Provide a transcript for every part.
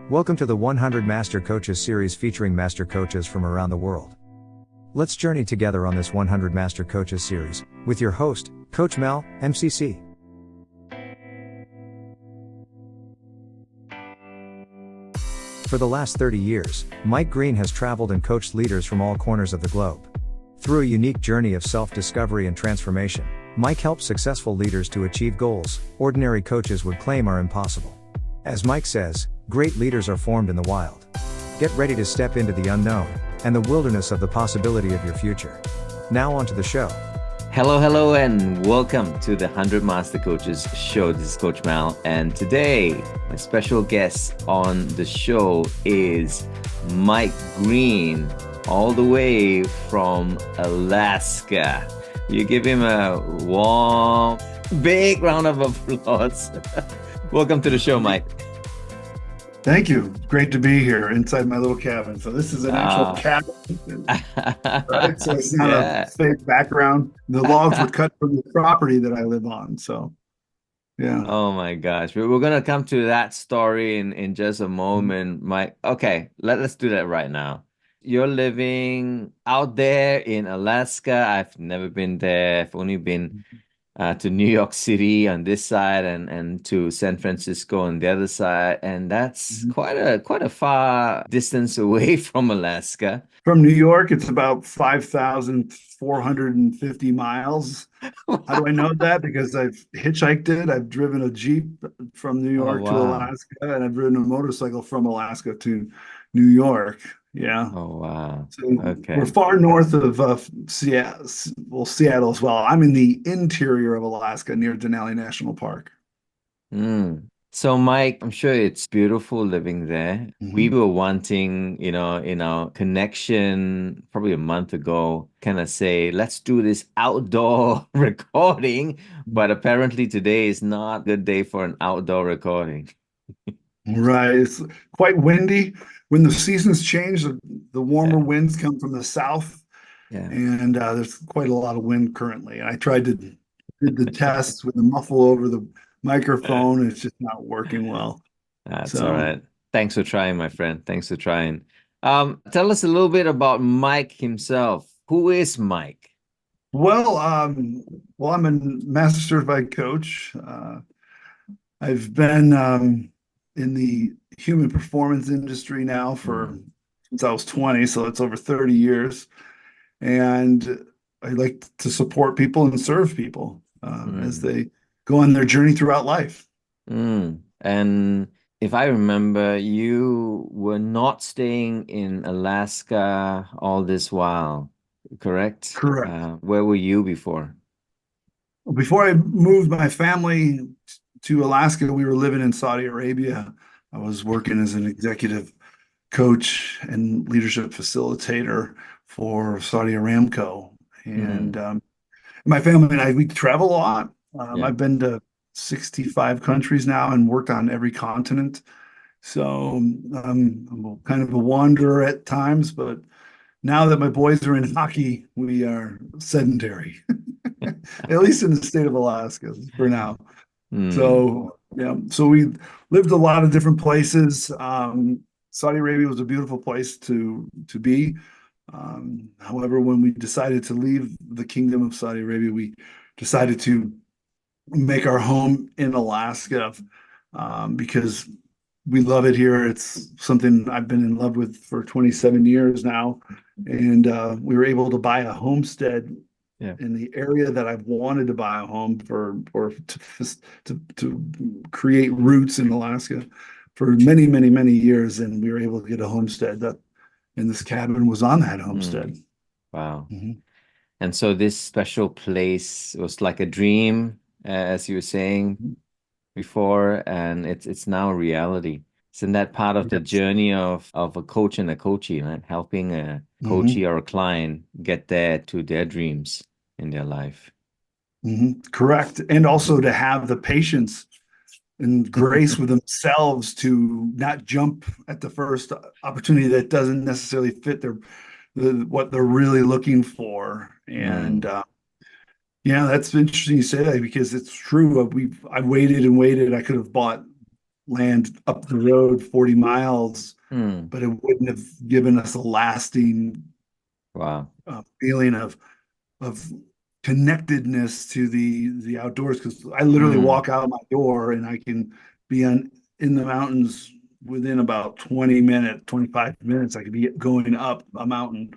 Welcome to the 100 Master Coaches series featuring master coaches from around the world. Let's journey together on this 100 Master Coaches series with your host, Coach Mel, MCC. For the last 30 years, Mike Green has traveled and coached leaders from all corners of the globe. Through a unique journey of self-discovery and transformation, Mike helps successful leaders to achieve goals ordinary coaches would claim are impossible. As Mike says, great leaders are formed in the wild. Get ready to step into the unknown and the wilderness of the possibility of your future. Now on to the show. Hello, and welcome to the 100 Master Coaches show. This is Coach Mal, and today my special guest on the show is Mike Green, all the way from Alaska. You give him a warm, big round of applause. Welcome to the show, Mike. Thank you. Great to be here inside my little cabin. So this is an actual cabin, right? So it's not a fake background. The logs were cut from the property that I live on. So, yeah. Oh my gosh. We're going to come to that story in just a moment, Mike. Okay, let's do that right now. You're living out there in Alaska. I've never been there. I've only been to New York City on this side and to San Francisco on the other side. And that's quite a far distance away from Alaska. From New York, it's about 5,450 miles. How do I know that? Because I've hitchhiked it. I've driven a Jeep from New York to Alaska, and I've ridden a motorcycle from Alaska to New York. Yeah. Oh, wow. So we're far north of Seattle as well. I'm in the interior of Alaska near Denali National Park. So, Mike, I'm sure it's beautiful living there. We were wanting, in our connection probably a month ago, kind of say, let's do this outdoor recording. But apparently today is not a good day for an outdoor recording. Right. It's quite windy. When the seasons change, the warmer winds come from the south, and there's quite a lot of wind currently. And I tried to did the test with the muffle over the microphone, and it's just not working well. That's all right. Thanks for trying, my friend. Thanks for trying. Tell us a little bit about Mike himself. Who is Mike? Well, I'm a master certified coach. I've been in the human performance industry now since I was 20, so it's over 30 years. And I like to support people and serve people as they go on their journey throughout life. And if I remember, you were not staying in Alaska all this while, correct? Correct. Where were you before? Before I moved my family to Alaska, we were living in Saudi Arabia. I was working as an executive coach and leadership facilitator for Saudi Aramco. And my family and I, we travel a lot. I've been to 65 countries now and worked on every continent. So I'm kind of a wanderer at times, but now that my boys are in hockey, we are sedentary, at least in the state of Alaska for now. So we lived a lot of different places. Saudi Arabia was a beautiful place to be. However, when we decided to leave the Kingdom of Saudi Arabia, we decided to make our home in Alaska because we love it here. It's something I've been in love with for 27 years now. And we were able to buy a homestead in the area that I've wanted to buy a home to create roots in Alaska for many, many, many years. And we were able to get a homestead and this cabin was on that homestead. Wow. And so this special place was like a dream, as you were saying before, and it's now a reality. Isn't that part of the journey of a coach and a coachee, right? Helping a coachee or a client get there to their dreams in their life. Correct. And also to have the patience and grace with themselves to not jump at the first opportunity that doesn't necessarily fit what they're really looking for. And that's interesting you say that because it's true. I waited and waited. I could have bought land up the road 40 miles, Mm. but it wouldn't have given us a lasting Wow. feeling of connectedness to the outdoors. Because I literally Mm. walk out my door and I can be in the mountains within about 20 minutes, 25 minutes. I could be going up a mountain.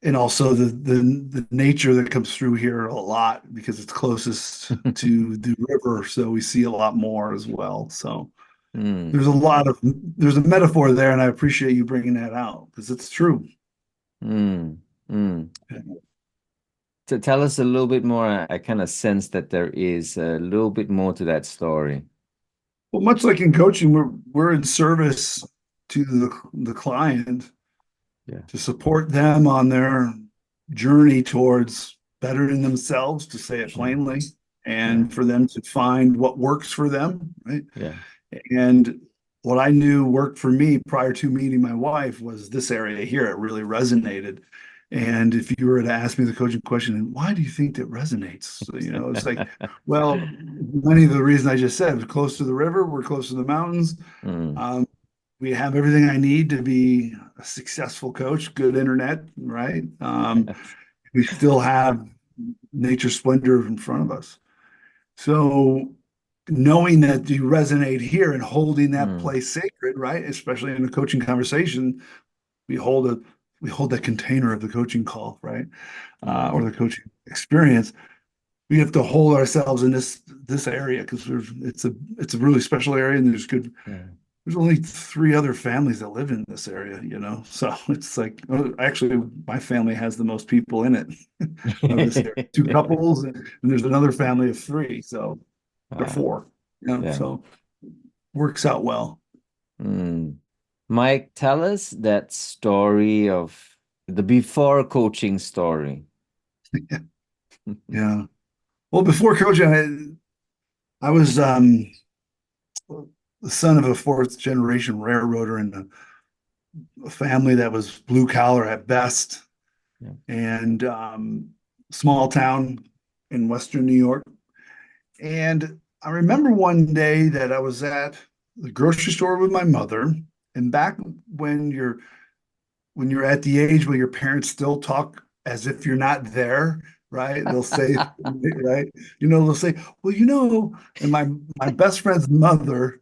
And also the nature that comes through here a lot because it's closest to the river, so we see a lot more as well. So Mm. there's a metaphor there, and I appreciate you bringing that out because it's true. Mm. Mm. To tell us a little bit more, I kind of sense that there is a little bit more to that story. Well, much like in coaching, we're in service to the client Yeah. to support them on their journey towards bettering themselves, to say it Yeah. plainly, Yeah. and for them to find what works for them, right? Yeah. And what I knew worked for me prior to meeting my wife was this area here. It really resonated. And if you were to ask me the coaching question, why do you think that resonates? It's like, well, many of the reasons I just said, we're close to the river, we're close to the mountains. Mm. Um, we have everything I need to be a successful coach, good internet, right? We still have nature splendor in front of us. So knowing that you resonate here and holding that Mm. place sacred, right? Especially in a coaching conversation, we hold a we hold that container of the coaching call, right? Or Mm. the coaching experience. We have to hold ourselves in this area because it's a really special area and Yeah. there's only three other families that live in this area. So it's like actually my family has the most people in it of this area. Two couples and there's another family of three. So they're Wow. four. Yeah. So works out well. Mm. Mike, tell us that story of the before coaching story. Yeah. Well, before coaching, I was the son of a fourth generation railroader in a family that was blue collar at best Yeah. and small town in Western New York. And I remember one day that I was at the grocery store with my mother. And back when you're at the age where your parents still talk as if you're not there, right? They'll say, right? They'll say, well, and my best friend's mother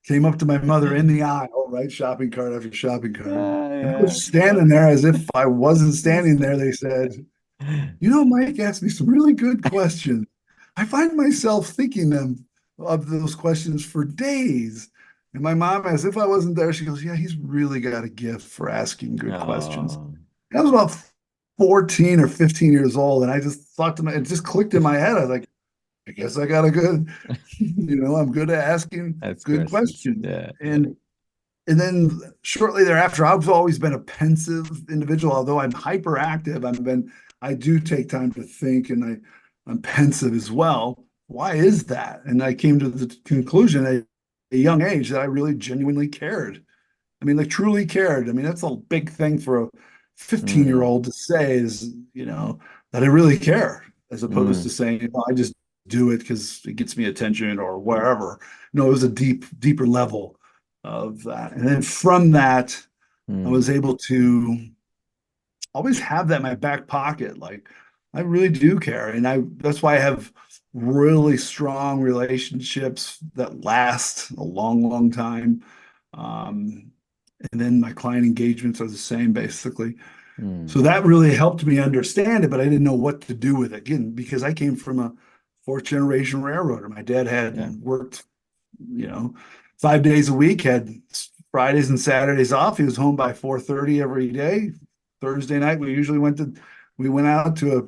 came up to my mother in the aisle, right? Shopping cart after shopping cart. And I Yeah, was standing there as if I wasn't standing there. They said, yeah. Mike asked me some really good questions. I find myself thinking them of those questions for days. And my mom, as if I wasn't there, she goes, yeah, he's really got a gift for asking good questions. Oh. And I was about 14 or 15 years old. And I just thought to it just clicked in my head. I was like, I guess I got a good, I'm good at asking That's good questions. questions. Yeah, yeah. And then shortly thereafter, I've always been a pensive individual, although I'm hyperactive. I do take time to think and I'm pensive as well. Why is that? And I came to the conclusion at a young age that I really genuinely cared. I mean, like truly cared. I mean, that's a big thing for a 15-year Mm, old to say is, that I really care, as opposed to mm, saying, I just do it because it gets me attention or wherever. No, it was a deeper level of that. And then from that, I was mm, able to always have that in my back pocket. Like I really do care. And that's why I have really strong relationships that last a long, long time. Um, and then my client engagements are the same basically. So mm. that really helped me understand it, but I didn't know what to do with it again because I came from a fourth generation railroader. My dad had Yeah, worked, you know, 5 days a week, had Fridays and Saturdays off. He was home by 4:30 every day. Thursday night, we went out to a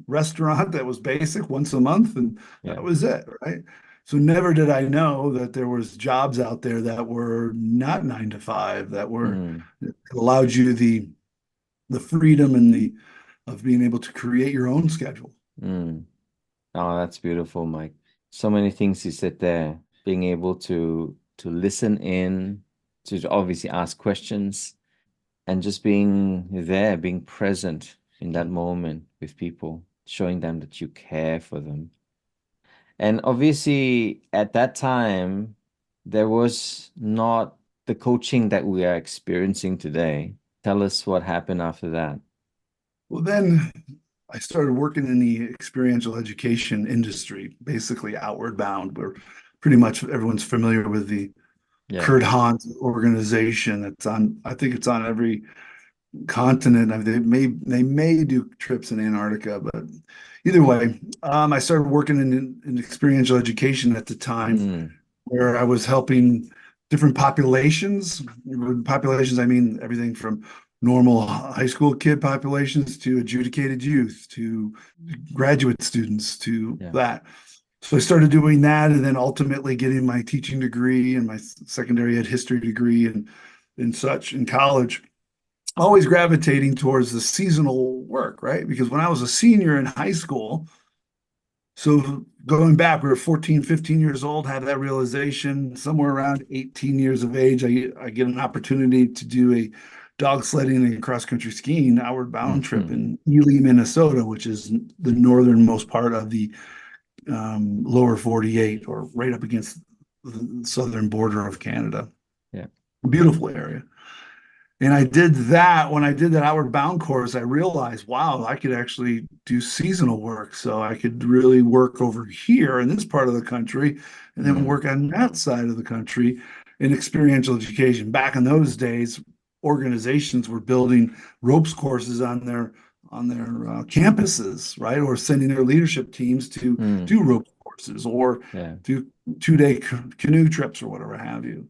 restaurant that was basic once a month, and yeah. that was it, right? So never did I know that there was jobs out there that were not 9 to 5, Mm, that allowed you the freedom and the of being able to create your own schedule. mm. Oh, that's beautiful, Mike. So many things you said there. Being able to listen in, to obviously ask questions, and just being there, being present in that moment with people, showing them that you care for them. And obviously, at that time, there was not the coaching that we are experiencing today. Tell us what happened after that. Well, then I started working in the experiential education industry, basically outward bound, where pretty much everyone's familiar with the Yeah. Kurt Hans organization. It's on, I think it's on every continent. I mean, they may do trips in Antarctica, but either way, I started working in experiential education at the time, Mm, where I was helping different populations. With populations, I mean everything from normal high school kid populations to adjudicated youth to graduate students to yeah. that. So I started doing that, and then ultimately getting my teaching degree and my secondary ed history degree and such in college. Always gravitating towards the seasonal work, right? Because when I was a senior in high school, so going back, we were 14, 15 years old, had that realization. Somewhere around 18 years of age, I get an opportunity to do a dog sledding and cross country skiing outward bound trip Mhm. in Ely, Minnesota, which is the northernmost part of the lower 48, or right up against the southern border of Canada. Yeah. Beautiful area. And I did that. When I did that outward bound course, I realized, wow, I could actually do seasonal work. So I could really work over here in this part of the country and then Mm, work on that side of the country in experiential education. Back in those days, organizations were building ropes courses on their campuses, right? Or sending their leadership teams to mm, do rope courses or yeah. do 2-day canoe trips or whatever have you.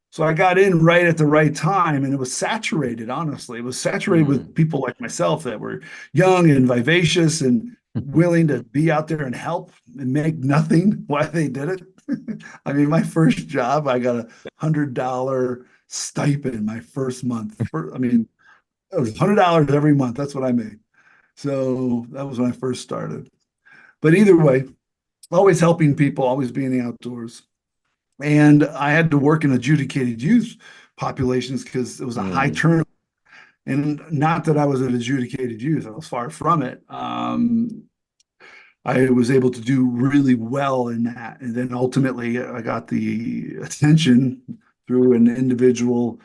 So I got in right at the right time, and it was saturated, honestly. It was saturated with Mm. people like myself that were young and vivacious and willing to be out there and help and make nothing while they did it. I mean, my first job, I got $100 stipend my first month. I mean, it was $100 every month. That's what I made. So that was when I first started. But either way, always helping people, always being in the outdoors. And I had to work in adjudicated youth populations because it was a high Mm, turnover. And not that I was an adjudicated youth, I was far from it. I was able to do really well in that. And then ultimately, I got the attention through an individual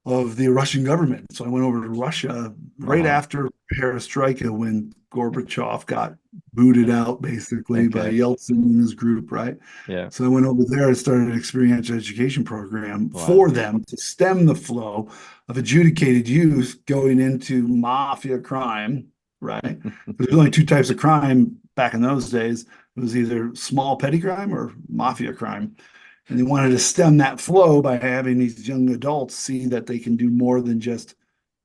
of the Russian government. So I went over to Russia right uh-huh. after Perestroika, when Gorbachev got booted out basically by Okay. Yeltsin and his group, right? Yeah. So I went over there and started an experiential education program Wow. for them to stem the flow of adjudicated youth going into mafia crime, right? There's only two types of crime back in those days. It was either small petty crime or mafia crime. And they wanted to stem that flow by having these young adults see that they can do more than just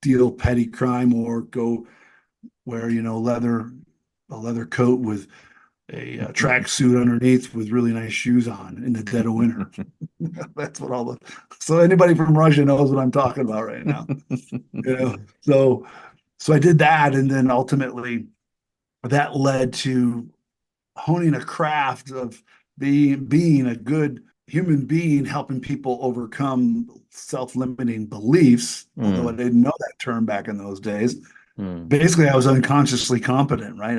deal petty crime or go wear, a leather coat with a track suit underneath with really nice shoes on in the dead of winter. That's what all the, so anybody from Russia knows what I'm talking about right now. So I did that, and then ultimately that led to honing a craft of being a good human being, helping people overcome self-limiting beliefs, although I Mm, didn't know that term back in those days. mm, Basically, I was unconsciously competent, right?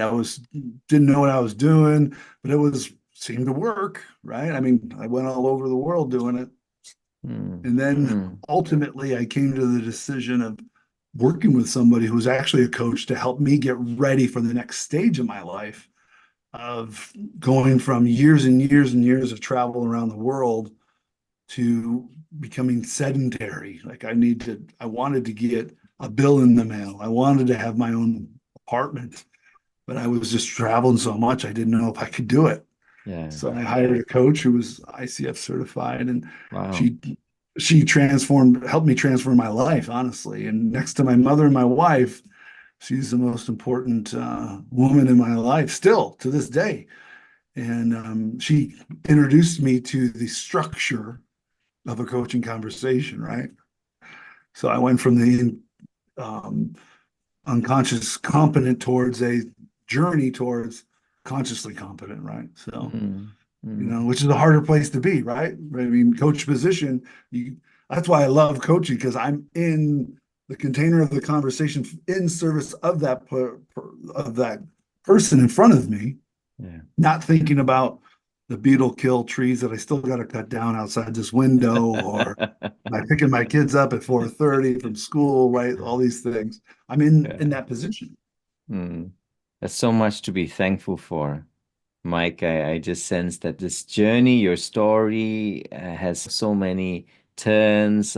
Didn't know what I was doing, but it was seemed to work, right? I mean, I went all over the world doing it. mm, And then mm, ultimately I came to the decision of working with somebody who was actually a coach to help me get ready for the next stage of my life, of going from years and years and years of travel around the world to becoming sedentary. Like I wanted to get a bill in the mail. I wanted to have my own apartment, but I was just traveling so much, I didn't know if I could do it. yeah. So I hired a coach who was ICF certified, and Wow. she she helped me transform my life, honestly. And next to my mother and my wife, she's the most important woman in my life still to this day. And she introduced me to the structure of a coaching conversation, right? So I went from the um, unconscious competent towards a journey towards consciously competent, right? So, Mm, mm, which is a harder place to be, right? I mean, coach position, that's why I love coaching, because I'm in the container of the conversation in service of that person in front of me, yeah. not thinking about the beetle kill trees that I still got to cut down outside this window, or am I picking my kids up at 4:30 from school, right? All these things. I'm in Yeah. that position. Mm. There's so much to be thankful for. Mike, I just sense that this journey, your story, has so many turns.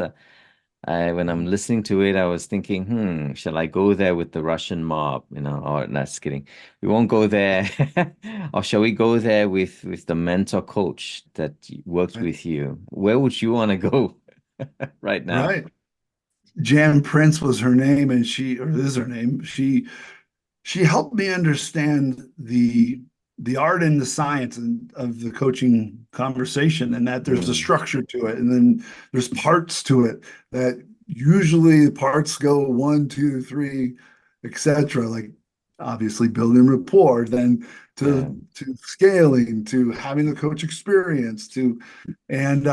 When I'm listening to it, I was thinking, shall I go there with the Russian mob? Or no, just kidding. We won't go there. Or shall we go there with the mentor coach that works Right. with you? Where would you want to go right now? Right. Jan Prince was her name, and or is her name. She helped me understand the art and the science of the coaching conversation, and that there's a Mm, structure to it, and then there's parts to it that usually the parts go one, two, three, etc. Like obviously building rapport, then yeah. to scaling, to having the coach experience, to and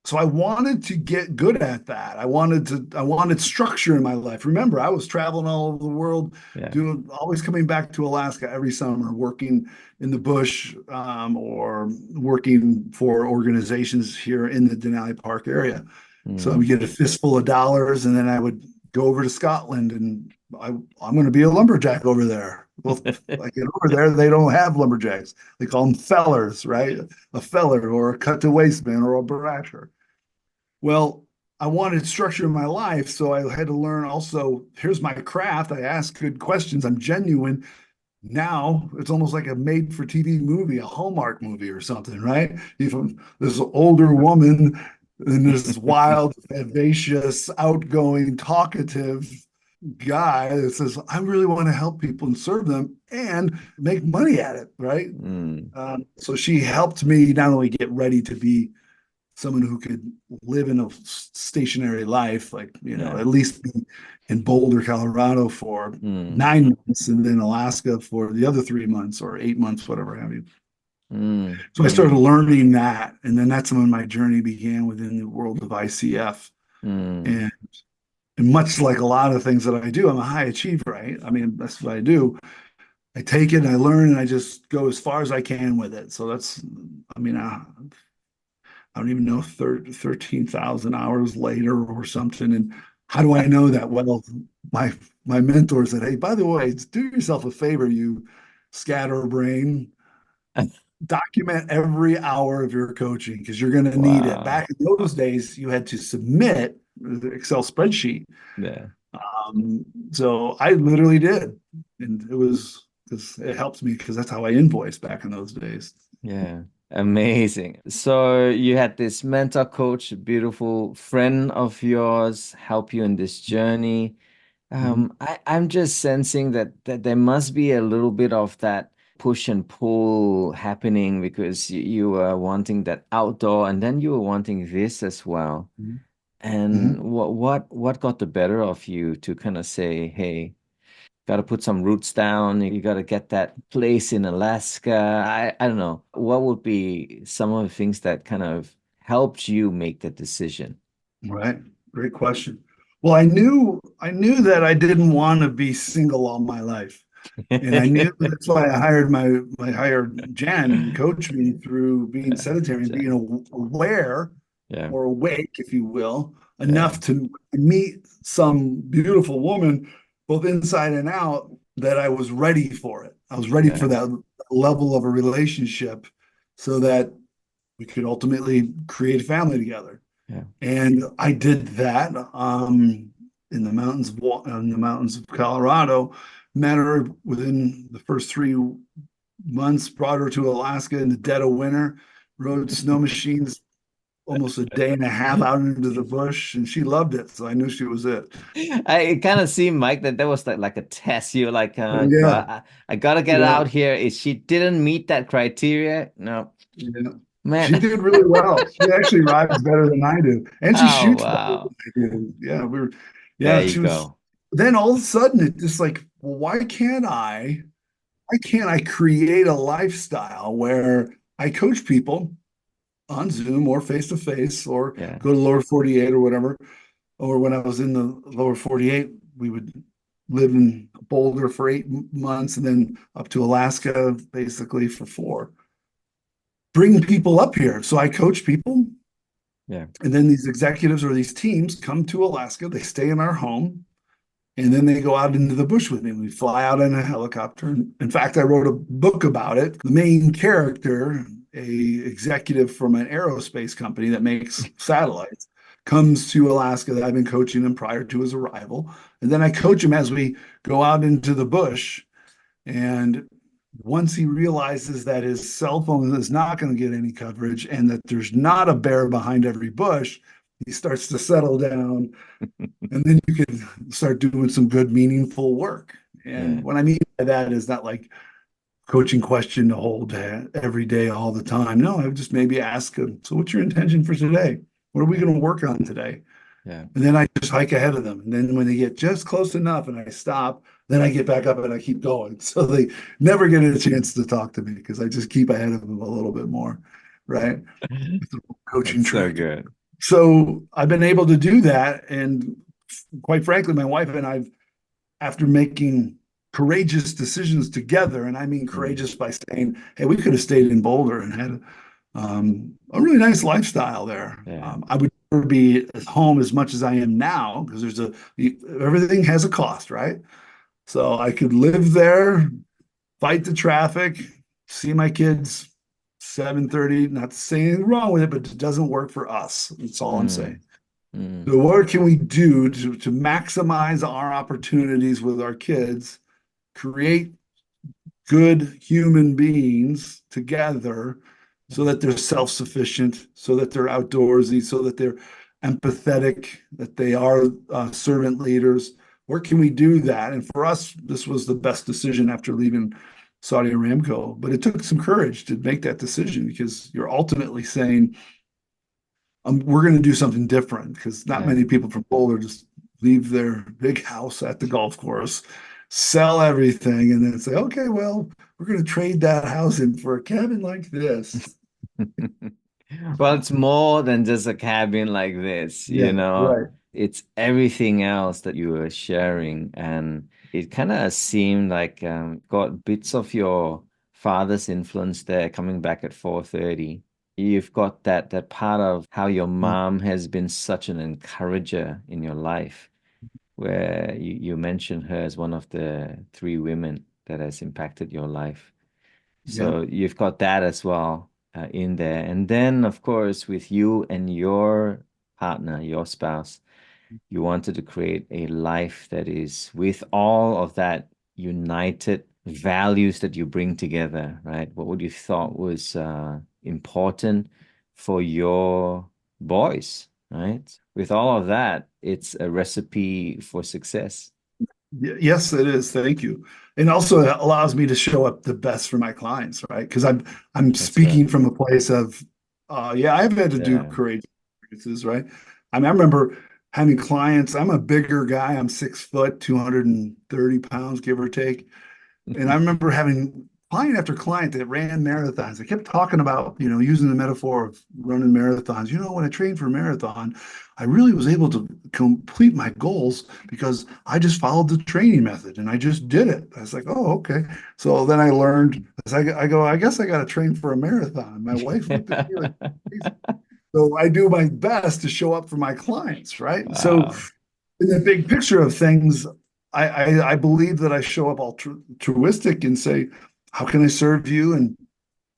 so I wanted to get good at that. I wanted structure in my life. Remember, I was traveling all over the world, Yeah. doing always coming back to Alaska every summer, working in the bush, or working for organizations here in the Denali Park area. So I would Mm. get a fistful of dollars, and then I would go over to Scotland, and I'm going to be a lumberjack over there. Well, I get over there, they don't have lumberjacks. They call them fellers, right? A feller or a cut to waste man or a barasher. Well, I wanted structure in my life, so I had to learn also, here's my craft. I ask good questions. I'm genuine. Now it's almost like a made for TV movie, a Hallmark movie or something, right? If this older woman and this wild, vivacious, outgoing, talkative guy that says, I really want to help people and serve them and make money at it, right? Mm. So she helped me not only get ready to be someone who could live in a stationary life, like, Yeah. at least be in Boulder, Colorado for Mm. 9 months and then Alaska for the other 3 months or 8 months, whatever have you. Mm. So I started Mm. learning that. And then that's when my journey began within the world of ICF. Mm. And, and much like a lot of things that I do, I'm a high achiever, right? I mean, that's what I do. I take it and I learn and I just go as far as I can with it. So I mean, I don't even know, 13,000 hours later or something. And how do I know that? Well, my my mentor said, hey, by the way, do yourself a favor, you scatterbrain, document every hour of your coaching because you're going to need it. Wow. Back in those days, you had to submit the Excel spreadsheet. Yeah. Um, so I literally did. And it was because it helped me because that's how I invoiced back in those days. Yeah. Amazing. So you had this mentor coach, a beautiful friend of yours, help you in this journey. Mhm. I'm just sensing that there must be a little bit of that push and pull happening because you were wanting that outdoor and then you were wanting this as well. And Mhm. what got the better of you to kind of say, hey, got to put some roots down. You got to get that place in Alaska. I don't know. What would be some of the things that kind of helped you make that decision? Right. Great question. Well, I knew that I didn't want to be single all my life. And I knew that's why I hired Jan and coached me through being Yeah, sedentary and being aware yeah, or awake, if you will, yeah, enough to meet some beautiful woman, both inside and out, that I was ready for it. I was ready for yeah, that level of a relationship so that we could ultimately create a family together. yeah. And I did that in the mountains of Colorado. Met her within the first 3 months. Brought her to Alaska in the dead of winter. Rode snow machines almost a day and a half out into the bush, and she loved it. So I knew she was it. I kind of seemed, Mike, that was like a test. You're like, Yeah, I gotta get yeah, out here. If she didn't meet that criteria, no, yeah. man. She did really well. She actually rides better than I do, and she Oh, shoots better than wow. I do. Yeah, There yeah, you she was. go. Then all of a sudden, it just like, well, why can't I create a lifestyle where I coach people on Zoom or face to face or Yeah. go to lower 48 or whatever? Or when I was in the lower 48, we would live in Boulder for 8 months and then up to Alaska basically for 4. bring people up here. So I coach people, Yeah. and then these executives or these teams come to Alaska. They stay in our home, and then they go out into the bush with me. We fly out in a helicopter. In fact, I wrote a book about it. The main character, a executive from an aerospace company that makes satellites, comes to Alaska. That I've been coaching him prior to his arrival. And then I coach him as we go out into the bush. And once he realizes that his cell phone is not going to get any coverage and that there's not a bear behind every bush, he starts to settle down, and then you can start doing some good, meaningful work. Yeah. And what I mean by that is not like coaching question to hold every day, all the time. No, I would just maybe ask him, so what's your intention for today? What are we Yeah. going to work on today? Yeah. And then I just hike ahead of them. And then when they get just close enough and I stop, then I get back up and I keep going. So they never get a chance to talk to me because I just keep ahead of them a little bit more, right? It's a coaching That's so trick. good. So I've been able to do that. And quite frankly, my wife and I, after making courageous decisions together, and I mean Mm. courageous by saying, hey, we could have stayed in Boulder and had a really nice lifestyle there. Yeah. I would never be at home as much as I am now because everything has a cost, right? So I could live there, fight the traffic, see my kids 7:30. Not saying anything wrong with it, but it doesn't work for us. That's all I'm saying. Mm. Mm. So what can we do to maximize our opportunities with our kids, create good human beings together so that they're self-sufficient, so that they're outdoorsy, so that they're empathetic, that they are servant leaders? Where can we do that? And for us, this was the best decision after leaving Saudi Aramco. But it took some courage to make that decision because you're ultimately saying, we're going to do something different because not Yeah. many people from Boulder just leave their big house at the golf course, sell everything, and then say, okay, well, we're going to trade that house in for a cabin like this. Well, it's more than just a cabin like this, you Yeah, know. right. It's everything else that you were sharing. And it kind of seemed like got bits of your father's influence there coming back at 4:30. You've got that part of how your mom has been such an encourager in your life, where you mentioned her as one of the three women that has impacted your life. Yep. So you've got that as well in there. And then, of course, with you and your partner, your spouse, you wanted to create a life that is with all of that united values that you bring together, right? What would you thought was important for your boys, right? With all of that, it's a recipe for success. Yes, it is. Thank you. And also it allows me to show up the best for my clients, right? Because I'm That's right. speaking from a place of yeah, I've had to do Yeah. courageous experiences, right? I remember having clients, I'm a bigger guy, I'm 6 foot, 230 pounds, give or take. And I remember having client after client that ran marathons. I kept talking about, using the metaphor of running marathons. When I trained for a marathon, I really was able to complete my goals because I just followed the training method and I just did it. I was like, oh, okay. So then I learned, as I go, I guess I got to train for a marathon. My wife looked at me like crazy. So I do my best to show up for my clients, right? So Wow. in the big picture of things, I believe that I show up altruistic and say, how can I serve you? And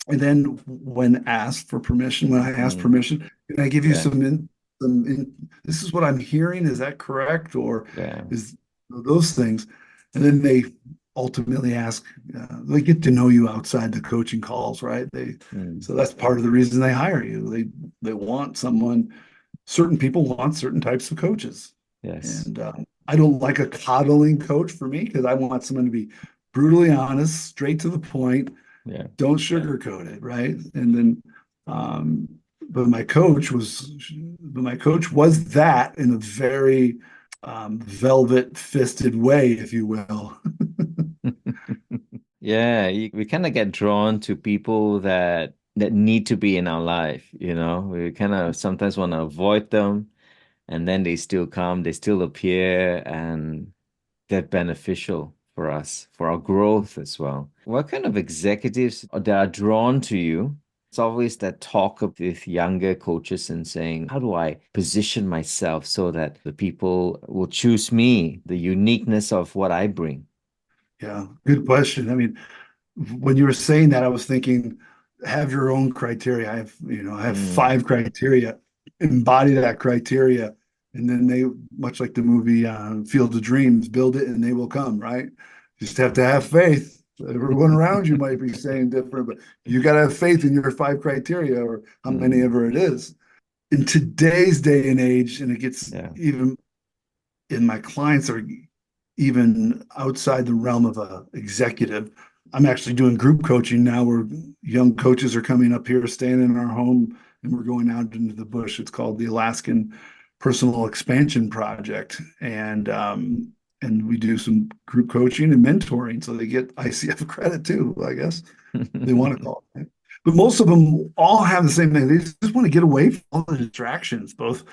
then when asked for permission, when I ask Mm, permission, can I give you yeah. this is what I'm hearing, is that correct? Or Yeah. is those things? And then they ultimately ask, they get to know you outside the coaching calls, right? Mm, So that's part of the reason they hire you. They want someone, certain people want certain types of coaches. yes. And I don't like a coddling coach for me because I want someone to be brutally honest, straight to the point, Yeah. don't sugarcoat it, right? And then, um, but my coach was that in a very velvet fisted way, if you will. Yeah, we kind of get drawn to people that need to be in our life, you know. We kind of sometimes want to avoid them, and then they still come, they still appear, and they're beneficial for us, for our growth as well. What kind of executives that are drawn to you? It's always that talk with younger coaches and saying, how do I position myself so that the people will choose me, the uniqueness of what I bring? Yeah, good question. I mean, when you were saying that, I was thinking, have your own criteria. I have Mm, 5 criteria, embody that criteria, and then they, much like the movie Field of Dreams, build it and they will come, right? You just have to have faith. Everyone around you might be saying different, but you got to have faith in your 5 criteria or how many mm, ever it is. In today's day and age, and it gets yeah. even, and my clients are even outside the realm of a executive. I'm actually doing group coaching now where young coaches are coming up here, staying in our home, and we're going out into the bush. It's called the Alaskan Personal Expansion Project. And we do some group coaching and mentoring. So they get ICF credit too, I guess they want to call it. But most of them all have the same thing. They just want to get away from all the distractions, both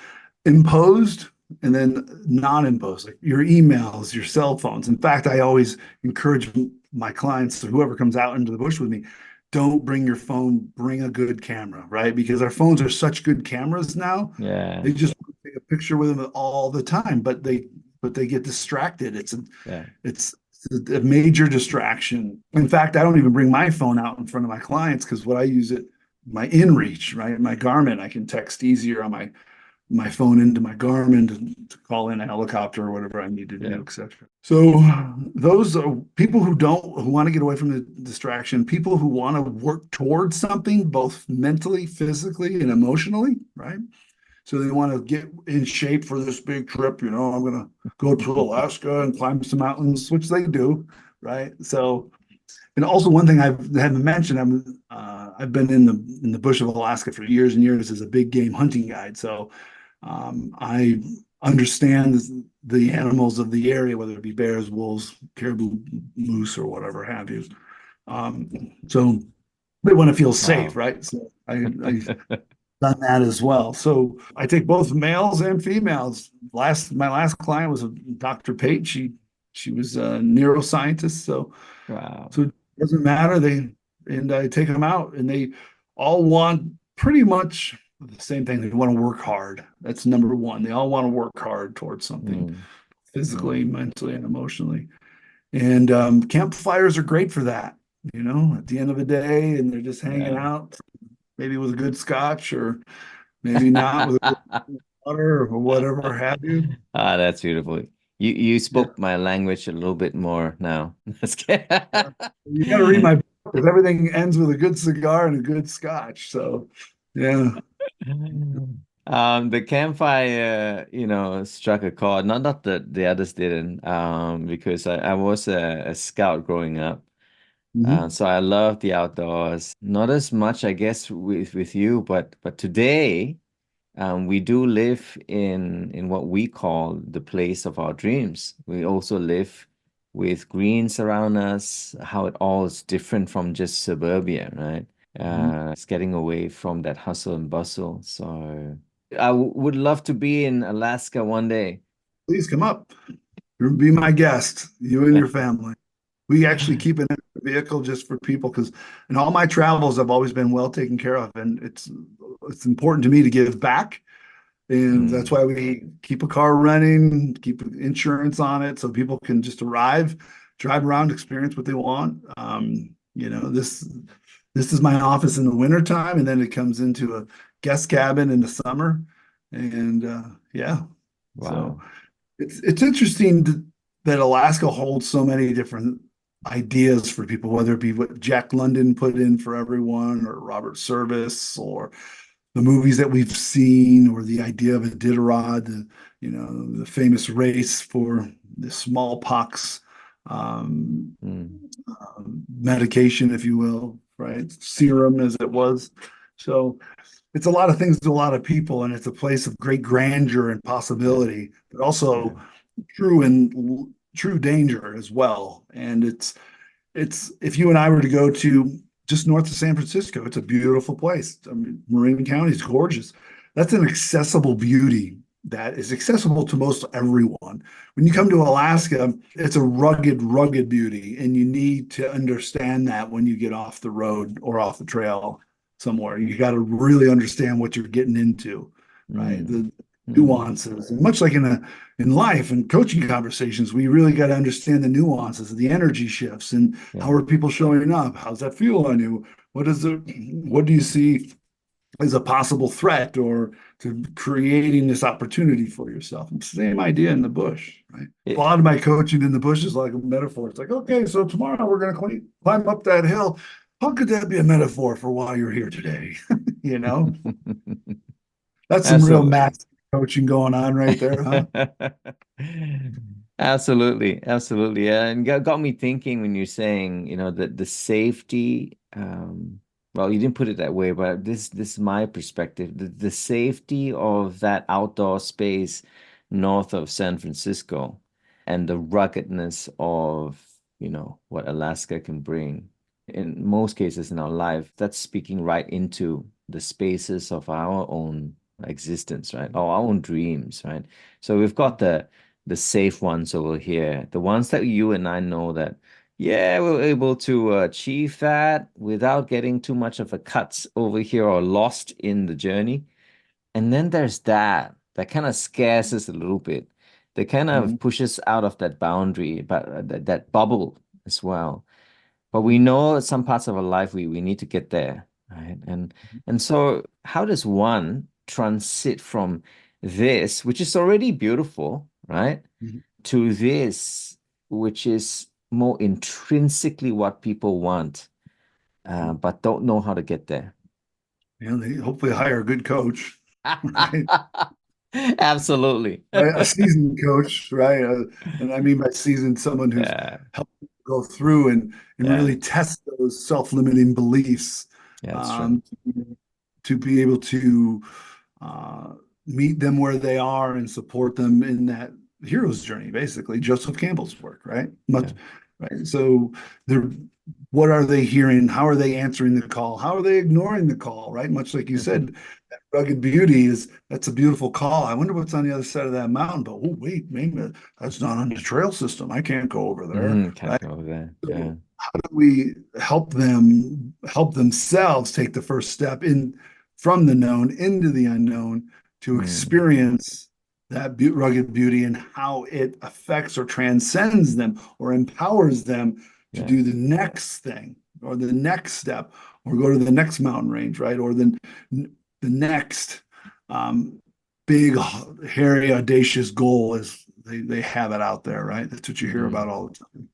imposed and then non-imposed, like your emails, your cell phones. In fact, I always encourage my clients, or whoever comes out into the bush with me, don't bring your phone, bring a good camera, right? Because our phones are such good cameras now. Yeah. They just take a picture with them all the time, but they get distracted. Yeah. It's a major distraction. In fact, I don't even bring my phone out in front of my clients because what I use it, my inReach, right? My Garmin, I can text easier on my phone into my Garmin to call in a helicopter or whatever I need to Yeah. do, etc. So those are people who want to get away from the distraction, people who want to work towards something, both mentally, physically, and emotionally, right? So they want to get in shape for this big trip. I'm going to go to Alaska and climb some mountains, which they do, right? So, and also one thing I haven't mentioned, I've been in the bush of Alaska for years and years as a big game hunting guide. So I understand the animals of the area, whether it be bears, wolves, caribou, moose, or whatever have you. So they want to feel safe, Wow. right? So I done that as well. So I take both males and females. My last client was a Dr. Pate. She was a neuroscientist. Wow. So it doesn't matter. And I take them out, and they all want pretty much the same thing. They want to work hard. That's number one. They all want to work hard towards something Mm, physically, mm, mentally, and emotionally. And campfires are great for that. At the end of the day, and they're just hanging yeah. out, maybe with a good scotch or maybe not with a good water or whatever have you. Ah, that's beautiful. You Yeah. spoke my language a little bit more now. That's good. Yeah. You got to read my book because everything ends with a good cigar and a good scotch. So, yeah. The campfire, struck a chord. Not that the others didn't, because I was a scout growing up. Mhm. So I love the outdoors. Not as much, I guess, with you, but today, we do live in what we call the place of our dreams. We also live with greens around us, how it all is different from just suburbia, right? Mhm. It's getting away from that hustle and bustle. So I would love to be in Alaska one day. Please come up. Be my guest, you and your family. We actually keep an vehicle just for people because in all my travels, I've always been well taken care of, and it's important to me to give back. And that's Mm, why we keep a car running, keep insurance on it so people can just arrive, drive around, experience what they want. This is my office in the wintertime, and then it comes into a guest cabin in the summer. And yeah, so wow. it's interesting that Alaska holds so many different ideas for people, whether it be what Jack London put in for everyone, or Robert Service, or the movies that we've seen, or the idea of Iditarod, the famous race for the smallpox um, Mm, medication, if you will, right? Serum as it was. So it's a lot of things to a lot of people, and it's a place of great grandeur and yeah, possibility, but yeah. also true danger as well. And it's if you and I were to go to just north of San Francisco, it's a beautiful place. I mean, Marin County is gorgeous. That's an accessible beauty that is accessible to most everyone. When you come to Alaska, it's a rugged beauty, and you need to understand that when you get off the road or off the trail. somewhere. You got to really understand what you're getting into, right? Mm, The mm, nuances, and much like in life and coaching conversations, we really got to understand the nuances, the energy shifts, and yeah. how are people showing up? How's that feel on you? What do you see as a possible threat or to creating this opportunity for yourself? It's the same idea in the bush, right? A It, lot of my coaching in the bush is like a metaphor. It's like, okay, so tomorrow we're going to climb up that hill. How could that be a metaphor for why you're here today? You know, that's some real absolutely. math coaching going on right there, huh? Absolutely, absolutely. Yeah, and got me thinking when you're saying, that the safety, well, you didn't put it that way, but this is my perspective. The safety of that outdoor space north of San Francisco and the ruggedness of, what Alaska can bring in most cases in our life, that's speaking right into the spaces of our own existence, right? Or our own dreams, right? So we've got the safe ones over here, the ones that you and I know that, yeah, we're able to achieve that without getting too much of a cuts over here or lost in the journey. And then there's that kind of scares us a little bit. That kind of Mhm. pushes out of that boundary, but that bubble as well. But we know some parts of our life we need to get there, right? And so how does one transit from this, which is already beautiful, right, Mhm. to this, which is more intrinsically what people want, but don't know how to get there? They hopefully hire a good coach, right? Absolutely. Right? A seasoned coach, right? And I mean by seasoned, someone who's Yeah, helped go through and yeah, really test those self-limiting beliefs, yeah, that's true. um, to be able to uh, meet them where they are and support them in that hero's journey, basically. Joseph Campbell's work, right? Yeah. Much, right? So they're what are they hearing? How are they answering the call? How are they ignoring the call? Right? Much like you said, that rugged beauty that's a beautiful call. I wonder what's on the other side of that mountain. But oh, wait, maybe that's not on the trail system. I can't go over there. Can't Right? go over there. Yeah. So how do we help themselves take the first step in from the known into the unknown to Mm, experience that rugged beauty and how it affects or transcends them or empowers them to yeah. do the next thing or the next step or go to the next mountain range, right? Or the next um, big, hairy, audacious goal as they have it out there, right? That's what you hear Mm, about all the time.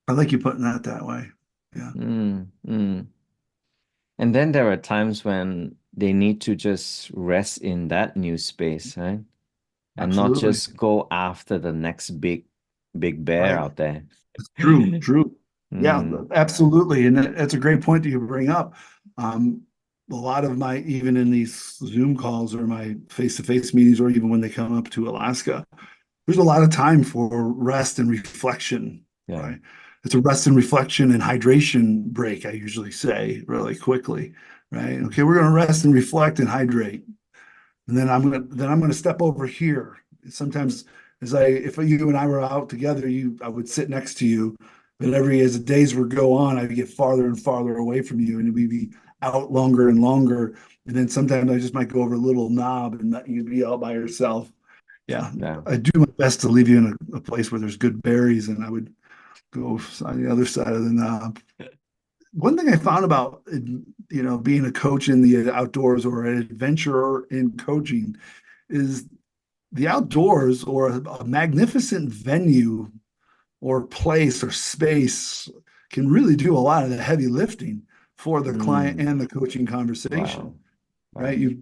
I like you putting that way. Yeah, mm. And then there are times when they need to just rest in that new space, right? And not absolutely. just go after the next big bear Right. out there. True, true. Yeah, Mm, absolutely. And that's a great point that you bring up. Um, a lot of my, even in these Zoom calls or my face-to-face meetings, or even when they come up to Alaska, there's a lot of time for rest and reflection, yeah. right? It's a rest and reflection and hydration break, I usually say really quickly, right? Okay, we're going to rest and reflect and hydrate. And then I'm gonna step over here. Sometimes as I if you and I were out together, I would sit next to you, but as the days would go on, I'd get farther and farther away from you, and we'd be out longer and longer. And then sometimes I just might go over a little knob and let you be out by yourself. Yeah, Yeah. I do my best to leave you in a place where there's good berries, and I would go on the other side of the knob. One thing I found about being a coach in the outdoors or an adventurer in coaching is the outdoors or a magnificent venue or place or space can really do a lot of the heavy lifting for the client Mm, and the coaching conversation, wow. right? Wow.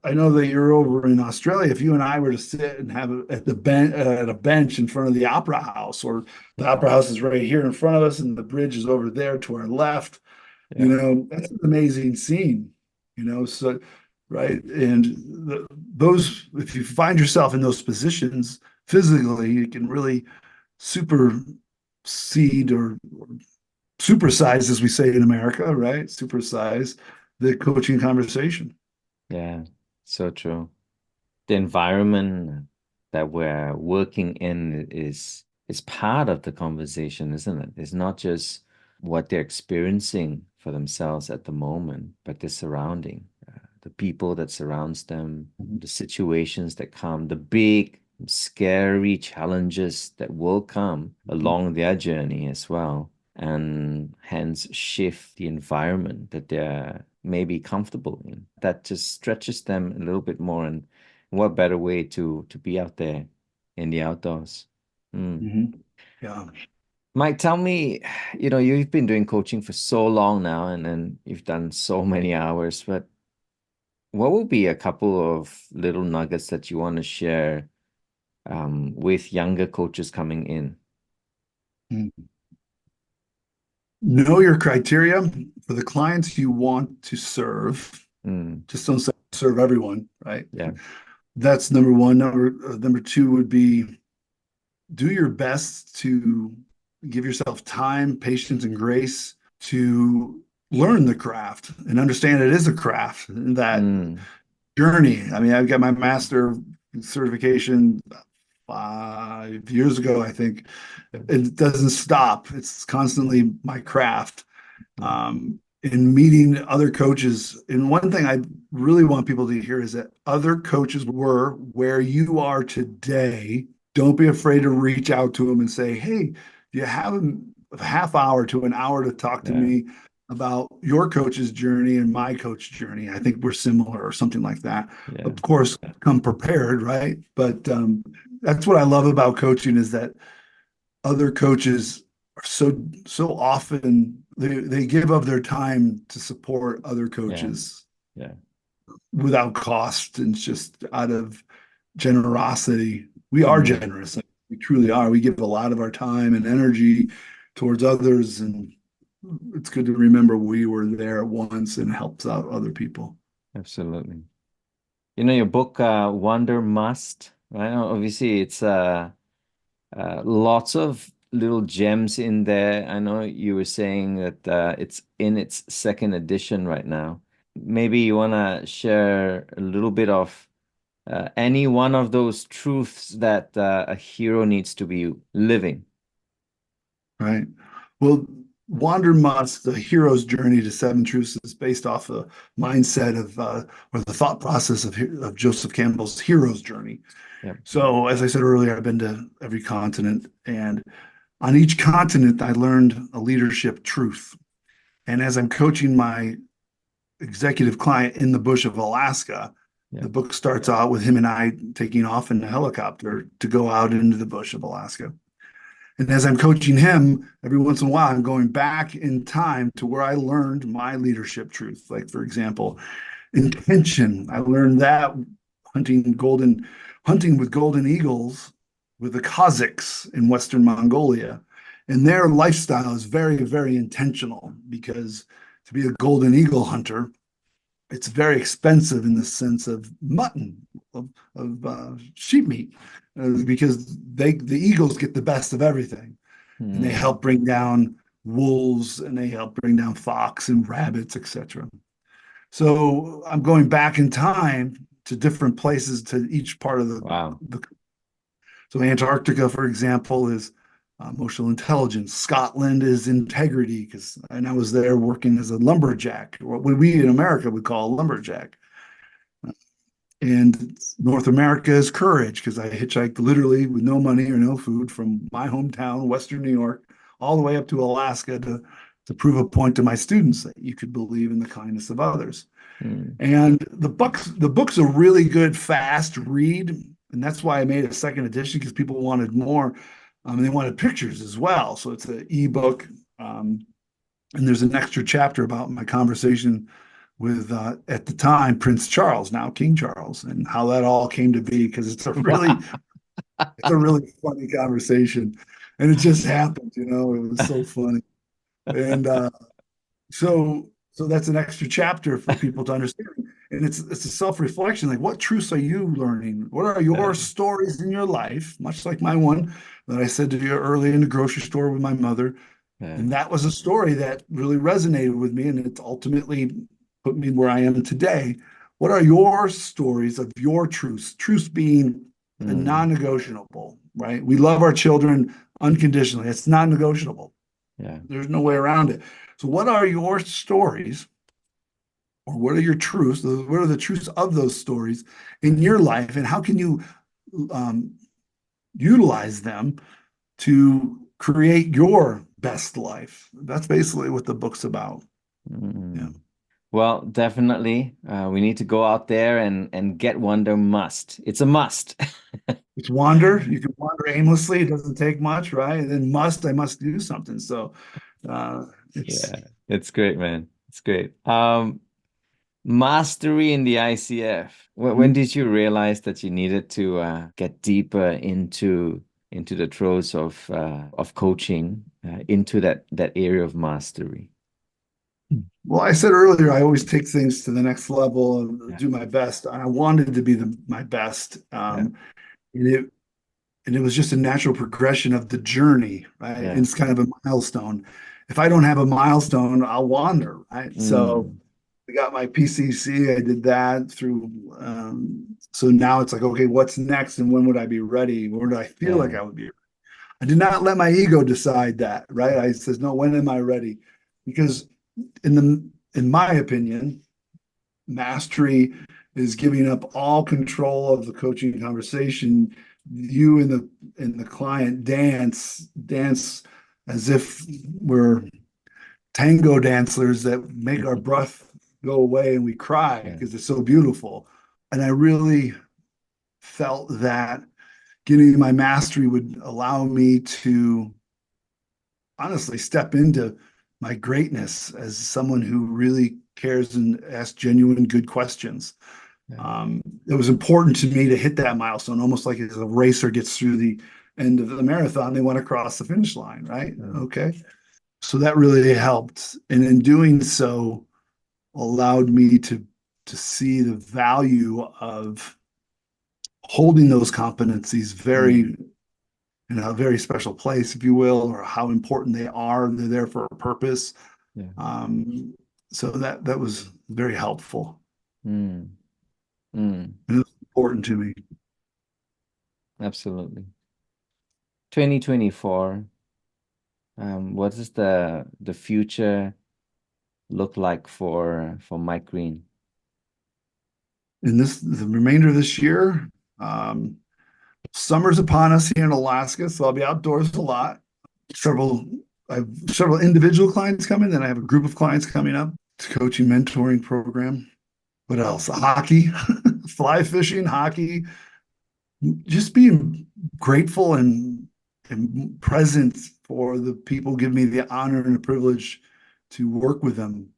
I know that you're over in Australia. If you and I were to sit and have at the bench at a bench in front of the opera house, or the opera house is right here in front of us, and the bridge is over there to our left, Yeah. that's an amazing scene, so right. And those, if you find yourself in those positions physically, you can really supersede or supersize, as we say in America, right? Supersize the coaching conversation. Yeah. So true. The environment that we're working in is part of the conversation, isn't it? It's not just what they're experiencing for themselves at the moment, but their surrounding, the people that surrounds them, the situations that come, the big, scary challenges that will come along their journey as well, and hence shift the environment that they're maybe comfortable in. That just stretches them a little bit more. And what better way to be out there in the outdoors? Yeah. Mike, tell me, you've been doing coaching for so long now, and then you've done so many hours, but what will be a couple of little nuggets that you want to share with younger coaches coming in? Know your criteria for the clients you want to serve. Just don't serve everyone, right? Yeah. That's number one. Number two would be do your best to give yourself time, patience, and grace to learn the craft and understand it is a craft, that journey. I mean, I've got my master certification 5 years ago, I think. It doesn't stop. It's constantly my craft. In meeting other coaches, and one thing I really want people to hear is that other coaches were where you are today. Don't be afraid to reach out to them and say, hey, do you have a half hour to an hour to talk to me about your coach's journey and my coach journey? I think we're similar, or something like that. Yeah. Of course, come prepared, right? But that's what I love about coaching, is that other coaches are so often they give of their time to support other coaches without cost, and just out of generosity. We are generous. We truly are. We give a lot of our time and energy towards others, and it's good to remember we were there once and helps out other people. Absolutely. Your book, Wandermust, right? Obviously, it's lots of little gems in there. I know you were saying that it's in its second edition right now. Maybe you want to share a little bit of any one of those truths that a hero needs to be living. Right. Well, Wandermust, the hero's journey to seven truths, is based off the mindset of, or the thought process of Joseph Campbell's hero's journey. Yep. So, as I said earlier, I've been to every continent, and on each continent, I learned a leadership truth. And as I'm coaching my executive client in the bush of Alaska, the book starts out with him and I taking off in a helicopter to go out into the bush of Alaska. And as I'm coaching him, every once in a while, I'm going back in time to where I learned my leadership truth. Like, for example, intention. I learned that hunting with golden eagles with the Kazakhs in Western Mongolia. And their lifestyle is very, very intentional, because to be a golden eagle hunter, it's very expensive in the sense of mutton, of sheep meat, because the eagles get the best of everything, and they help bring down wolves, and they help bring down fox and rabbits, etc. So I'm going back in time to different places, to each part of so Antarctica, for example, is emotional intelligence. Scotland is integrity, and I was there working as a lumberjack, what we in America would call a lumberjack. And North America is courage, because I hitchhiked literally with no money or no food from my hometown, Western New York, all the way up to Alaska to prove a point to my students that you could believe in the kindness of others. And the book's a really good, fast read. And that's why I made a second edition, because people wanted more. And they wanted pictures as well. So it's an ebook. And there's an extra chapter about my conversation with, at the time, Prince Charles, now King Charles, and how that all came to be, because it's a really funny conversation. And it just happened, it was so funny. And so that's an extra chapter for people to understand. And it's a self-reflection, like, what truths are you learning? What are your stories in your life, much like my one that I said to you early in the grocery store with my mother. And that was a story that really resonated with me, and it's ultimately put me where I am today. What are your stories of your truths? Truths being the non-negotiable, right? We love our children unconditionally. It's non-negotiable. Yeah. There's no way around it. So what are your stories, or what are your truths? What are the truths of those stories in your life, and how can you um, utilize them to create your best life? That's basically what the book's about. Yeah. Mm. Well, definitely. We need to go out there and get Wonder must. It's a must. It's wander. You can wander aimlessly. It doesn't take much, right? And then I must do something. So it's Yeah, it's great, man. It's great. Mastery in the ICF. When did you realize that you needed to get deeper into the throes of coaching into that area of mastery? well, I said earlier, I always take things to the next level and Yeah, do my best. I wanted to be my best. yeah, And it was just a natural progression of the journey, right? And yeah. it's kind of a milestone. If I don't have a milestone, I'll wander, right? So Mm, I got my PCC. I did that through. So now it's like, okay, what's next, and when would I be ready? Where do I feel yeah, like I would be? I did not let my ego decide that, right? I says, no, when am I ready? Because in my opinion, mastery is giving up all control of the coaching conversation. You and the client dance as if we're tango dancers that make our breath go away and we cry yeah, because it's so beautiful. And I really felt that getting my mastery would allow me to honestly step into my greatness as someone who really cares and asks genuine good questions. yeah. It was important to me to hit that milestone, almost like as a racer gets through the end of the marathon, they want to cross the finish line, right? Mm, Okay. So that really helped. And in doing so, allowed me to see the value of holding those competencies mm, very in a very special place, if you will, or how important they are. They're there for a purpose. yeah. Um, so that was very helpful. Mm, mm, And it was important to me. absolutely. 2024. What does the future look like for Mike Green? And the remainder of this year, um, summer's upon us here in Alaska, so I'll be outdoors a lot. Several, I have several individual clients coming, then I have a group of clients coming up. It's a coaching mentoring program. What else? Hockey, fly fishing, hockey, just being grateful and present for the people give me the honor and the privilege to work with them.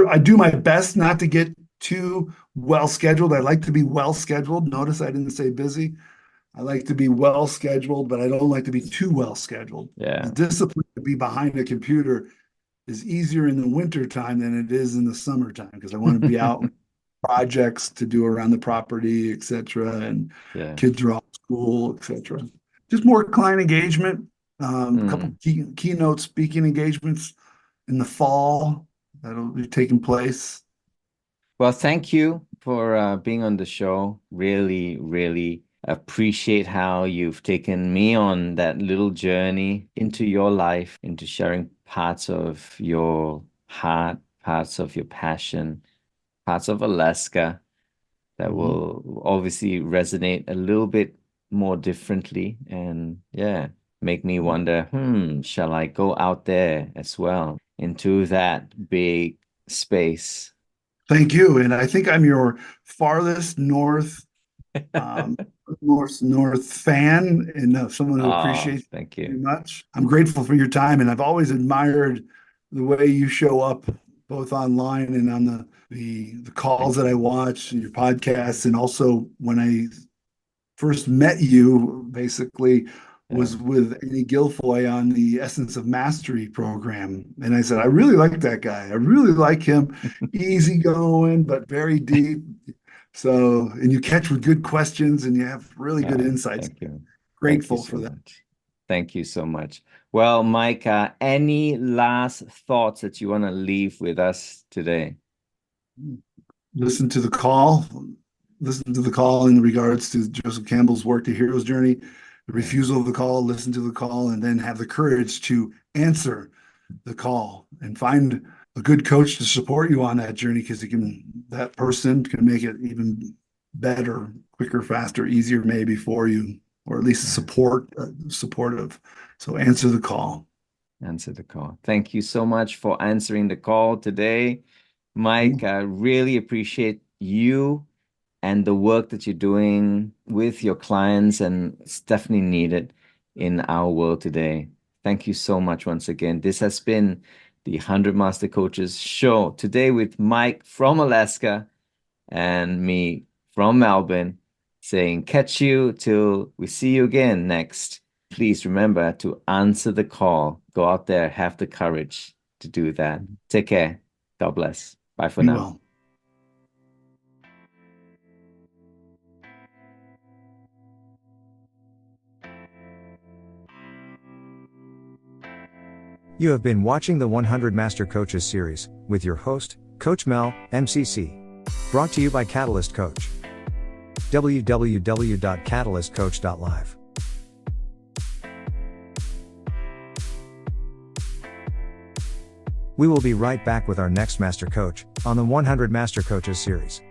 I do my best not to get too well scheduled. I like to be well scheduled. Notice I didn't say busy. I like to be well scheduled, but I don't like to be too well scheduled. The Yeah. discipline to be behind a computer is easier in the winter time than it is in the summertime because I want to be out projects to do around the property, et cetera, and Yeah. kids are off school, et cetera. Just more client engagement, a couple Mm. keynote speaking engagements in the fall that'll be taking place. Well, thank you for being on the show. Really, really appreciate how you've taken me on that little journey into your life, into sharing parts of your heart, parts of your passion, parts of Alaska that Mhm. will obviously resonate a little bit more differently. And yeah, make me wonder, shall I go out there as well into that big space? Thank you. And I think I'm your farthest um, north fan and someone who Oh, appreciates thank you very you. much. I'm grateful for your time, and I've always admired the way you show up both online and on the calls Thank that I you. watch and your podcasts, and also when I first met you, basically Yeah. was with Annie Guilfoy on the Essence of Mastery program. And I said, I really like that guy. I really like him. Easygoing, but very deep. So, and you catch with good questions and you have really good insights. Thank you. Thank you Grateful so for that. much. Thank you so much. Well, Mike, any last thoughts that you want to leave with us today? Listen to the call. Listen to the call in regards to Joseph Campbell's work, The Hero's Journey, the Yeah. refusal of the call, listen to the call, and then have the courage to answer the call and find a good coach to support you on that journey, because that person can make it even better, quicker, faster, easier maybe for you, or at least supportive. So answer the call. Answer the call. Thank you so much for answering the call today, Mike. I really appreciate you and the work that you're doing with your clients, and it's definitely needed in our world today. Thank you so much once again. This has been the 100 Master Coaches show today with Mike from Alaska and me from Melbourne, saying catch you till we see you again next. Please remember to answer the call. Go out there, have the courage to do that. Take care. God bless. Bye for Be now. well. You have been watching the 100 Master Coaches series with your host, Coach Mel, MCC. Brought to you by Catalyst Coach. www.catalystcoach.live. We will be right back with our next Master Coach on the 100 Master Coaches series.